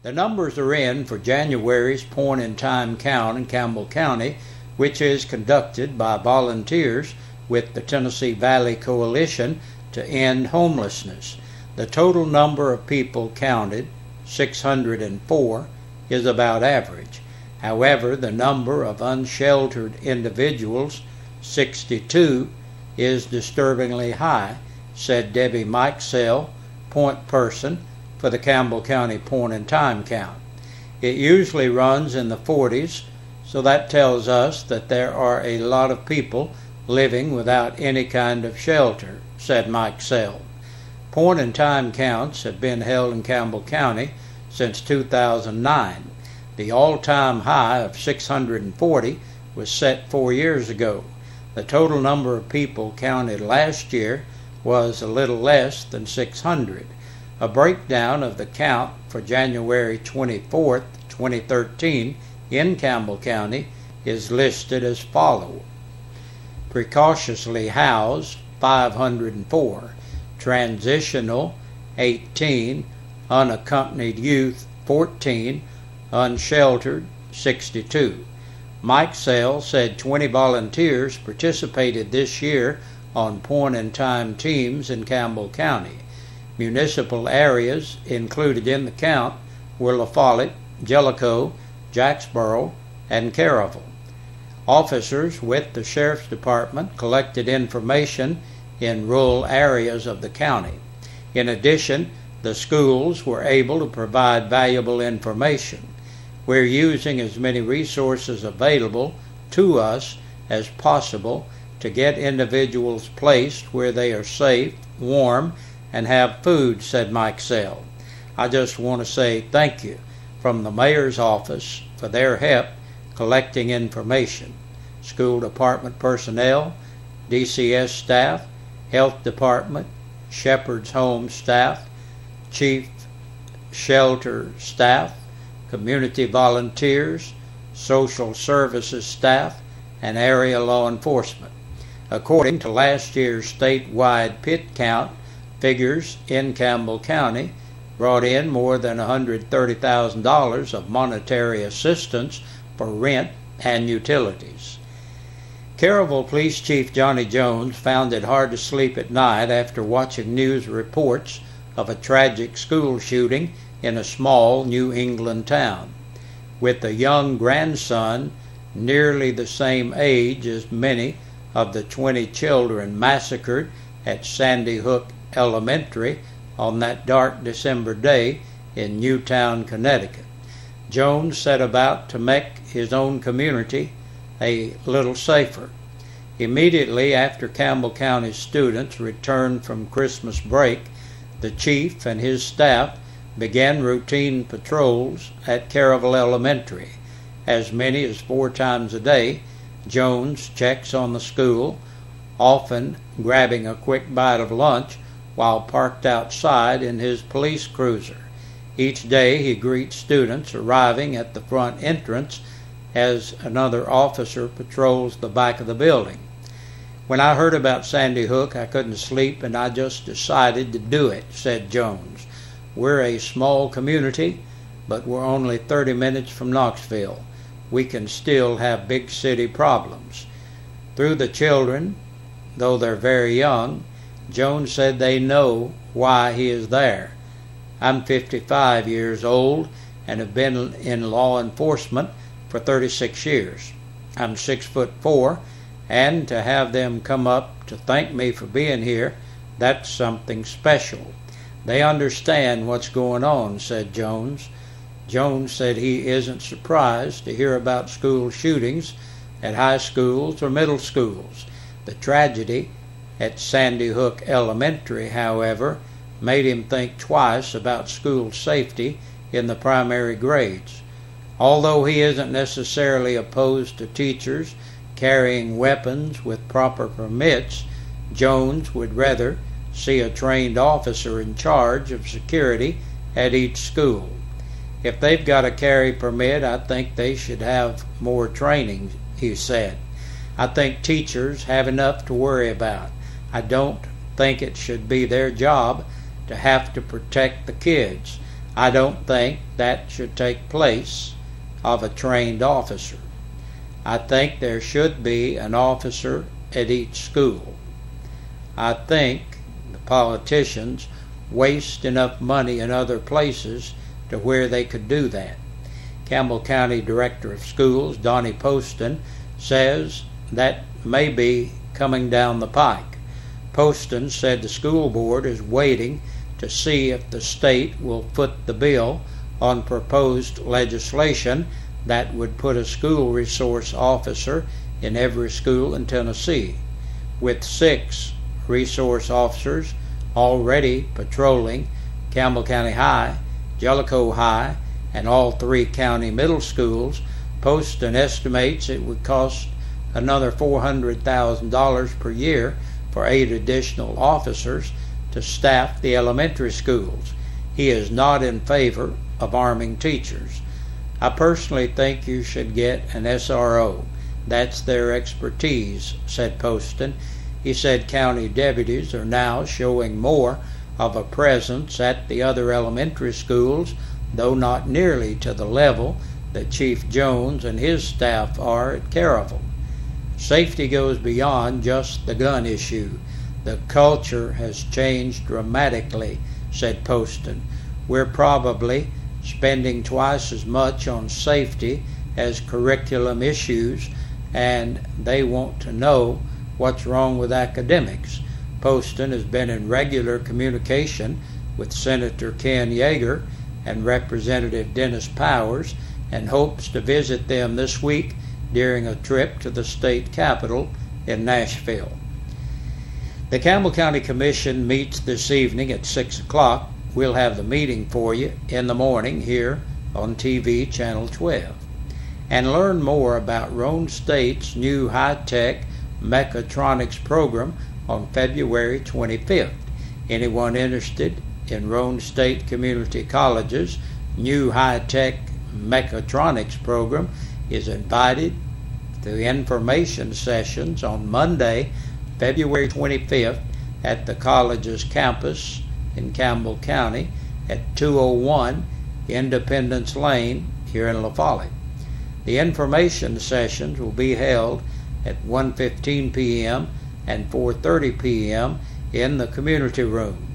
The numbers are in for January's point-in-time count in Campbell County, which is conducted by volunteers with the Tennessee Valley Coalition to End Homelessness. The total number of people counted, 604, is about average. However, the number of unsheltered individuals, 62, is disturbingly high, said Debbie Mikesell, point person for the Campbell County point-in-time count. It usually runs in the 40s, so that tells us that there are a lot of people living without any kind of shelter, said Mikesell. Point-in-time counts have been held in Campbell County since 2009. The all-time high of 640 was set 4 years ago. The total number of people counted last year was a little less than 600. A breakdown of the count for January 24, 2013 in Campbell County is listed as follows. Precautiously housed, 504. Transitional, 18. Unaccompanied youth, 14. Unsheltered, 62. Mikesell said 20 volunteers participated this year on point-in-time teams in Campbell County. Municipal areas included in the count were La Follette, Jellicoe, Jacksboro, and Caravel. Officers with the Sheriff's Department collected information in rural areas of the county. In addition, the schools were able to provide valuable information. We're using as many resources available to us as possible to get individuals placed where they are safe, warm, and have food, said Mikesell. I just want to say thank you from the mayor's office for their help collecting information. School department personnel, DCS staff, health department, Shepherd's Home staff, chief shelter staff, community volunteers, social services staff, and area law enforcement. According to last year's statewide pit count, figures in Campbell County brought in more than $130,000 of monetary assistance for rent and utilities. Caravel Police Chief Johnny Jones found it hard to sleep at night after watching news reports of a tragic school shooting in a small New England town. With a young grandson nearly the same age as many of the 20 children massacred at Sandy Hook Elementary on that dark December day in Newtown, Connecticut, Jones set about to make his own community a little safer. Immediately after Campbell County students returned from Christmas break, the chief and his staff began routine patrols at Caravel Elementary. As many as 4 times a day, Jones checks on the school, often grabbing a quick bite of lunch while parked outside in his police cruiser. Each day he greets students arriving at the front entrance as another officer patrols the back of the building. When I heard about Sandy Hook, I couldn't sleep and I just decided to do it, said Jones. We're a small community, but we're only 30 minutes from Knoxville. We can still have big city problems. Through the children, though they're very young, Jones said they know why he is there. I'm 55 years old and have been in law enforcement for 36 years. I'm 6'4", and to have them come up to thank me for being here, that's something special. They understand what's going on, said Jones. Jones said he isn't surprised to hear about school shootings at high schools or middle schools. The tragedy at Sandy Hook Elementary, however, made him think twice about school safety in the primary grades. Although he isn't necessarily opposed to teachers carrying weapons with proper permits, Jones would rather see a trained officer in charge of security at each school. If they've got a carry permit, I think they should have more training, he said. I think teachers have enough to worry about. I don't think it should be their job to have to protect the kids. I don't think that should take place of a trained officer. I think there should be an officer at each school. I think the politicians waste enough money in other places to where they could do that. Campbell County Director of Schools, Donnie Poston, says that may be coming down the pike. Poston said the school board is waiting to see if the state will foot the bill on proposed legislation that would put a school resource officer in every school in Tennessee, with 6 resource officers already patrolling Campbell County High, Jellicoe High, and all 3 county middle schools. Poston estimates it would cost another $400,000 per year for 8 additional officers to staff the elementary schools. He is not in favor of arming teachers. I personally think you should get an SRO. That's their expertise, said Poston. He said county deputies are now showing more of a presence at the other elementary schools, though not nearly to the level that Chief Jones and his staff are at Caravel. Safety goes beyond just the gun issue. The culture has changed dramatically, said Poston. We're probably spending twice as much on safety as curriculum issues, and they want to know what's wrong with academics. Poston has been in regular communication with Senator Ken Yeager and Representative Dennis Powers and hopes to visit them this week during a trip to the state capitol in Nashville. The Campbell County Commission meets this evening at 6 o'clock. We'll have the meeting for you in the morning here on TV Channel 12. And learn more about Roane State's new high-tech mechatronics program on February 25th. Anyone interested in Roane State Community College's new high-tech mechatronics program is invited to information sessions on Monday, February 25th at the college's campus in Campbell County at 201 Independence Lane here in La Follette. The information sessions will be held at 1:15 p.m. and 4:30 p.m. in the community room.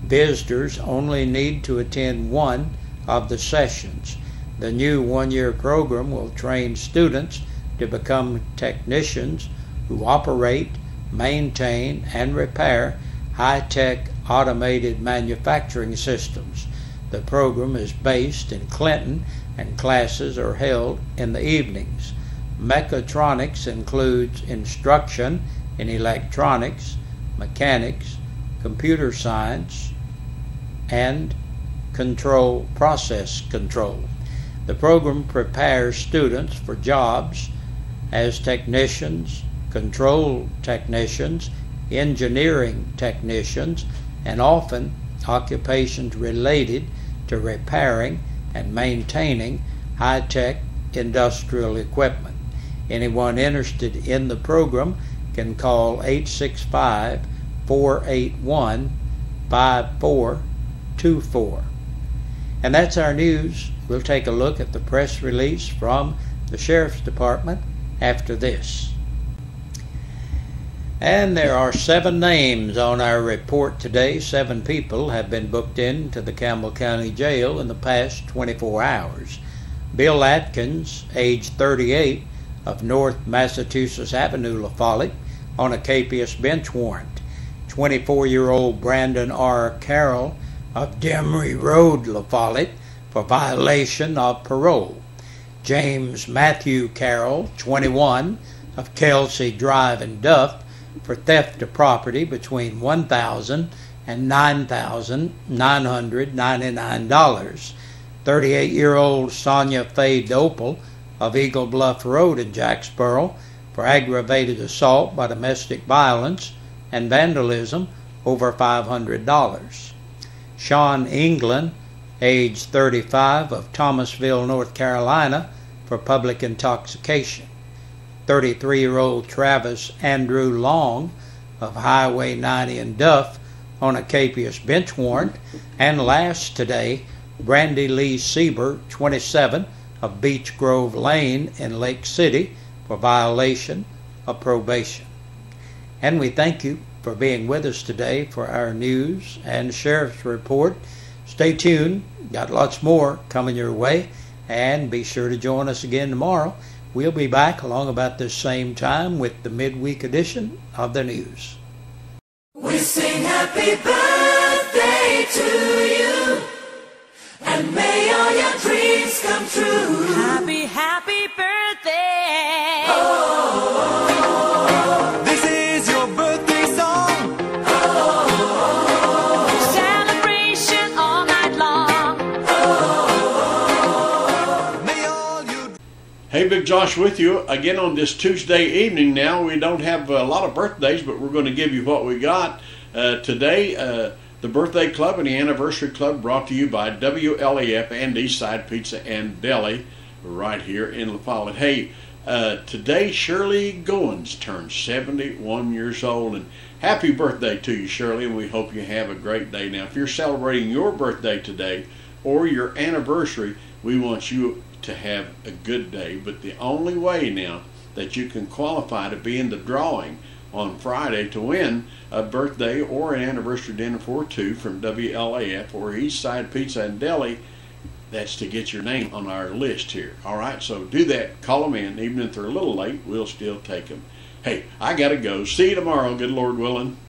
Visitors only need to attend one of the sessions. The new one-year program will train students to become technicians who operate, maintain, and repair high-tech automated manufacturing systems. The program is based in Clinton, and classes are held in the evenings. Mechatronics includes instruction in electronics, mechanics, computer science, and process control. The program prepares students for jobs as technicians, control technicians, engineering technicians, and often occupations related to repairing and maintaining high-tech industrial equipment. Anyone interested in the program can call 865-481-5424. And that's our news. We'll take a look at the press release from the Sheriff's Department after this. And there are 7 names on our report today. 7 people have been booked into the Campbell County Jail in the past 24 hours. Bill Atkins, age 38, of North Massachusetts Avenue, La Follette, on a capious bench warrant. 24-year-old Brandon R. Carroll of Demery Road, La Follette, for violation of parole. James Matthew Carroll, 21, of Kelsey Drive in Duff, for theft of property between $1,000 and $9,999. 38-year-old Sonia Faye Dopel of Eagle Bluff Road in Jacksboro for aggravated assault by domestic violence and vandalism over $500. Sean England, age 35, of Thomasville, North Carolina, for public intoxication. 33-year-old Travis Andrew Long of Highway 90 in Duff on a capious bench warrant. And last today, Brandy Lee Sieber, 27, of Beech Grove Lane in Lake City for violation of probation. And we thank you for being with us today for our news and sheriff's report. Stay tuned. Got lots more coming your way. And be sure to join us again tomorrow. We'll be back along about this same time with the midweek edition of the news. We sing happy birthday to you, and may all your dreams come true. Happy, happy birthday. Oh, this is your birthday song. Oh, celebration all night long. Oh, may all you... Hey, Big Josh with you again on this Tuesday evening. Now we don't have a lot of birthdays, but we're going to give you what we got today. The birthday club and the anniversary club brought to you by WLAF and Eastside Pizza and Deli right here in La Follette. Hey, today Shirley Goins turned 71 years old, and happy birthday to you, Shirley, and we hope you have a great day. Now, if you're celebrating your birthday today or your anniversary, we want you to have a good day. But the only way now that you can qualify to be in the drawing on Friday to win a birthday or an anniversary dinner for two from WLAF or Eastside Pizza and Deli, that's to get your name on our list here. All right, so do that. Call them in. Even if they're a little late, we'll still take them. Hey, I got to go. See you tomorrow, good Lord willing.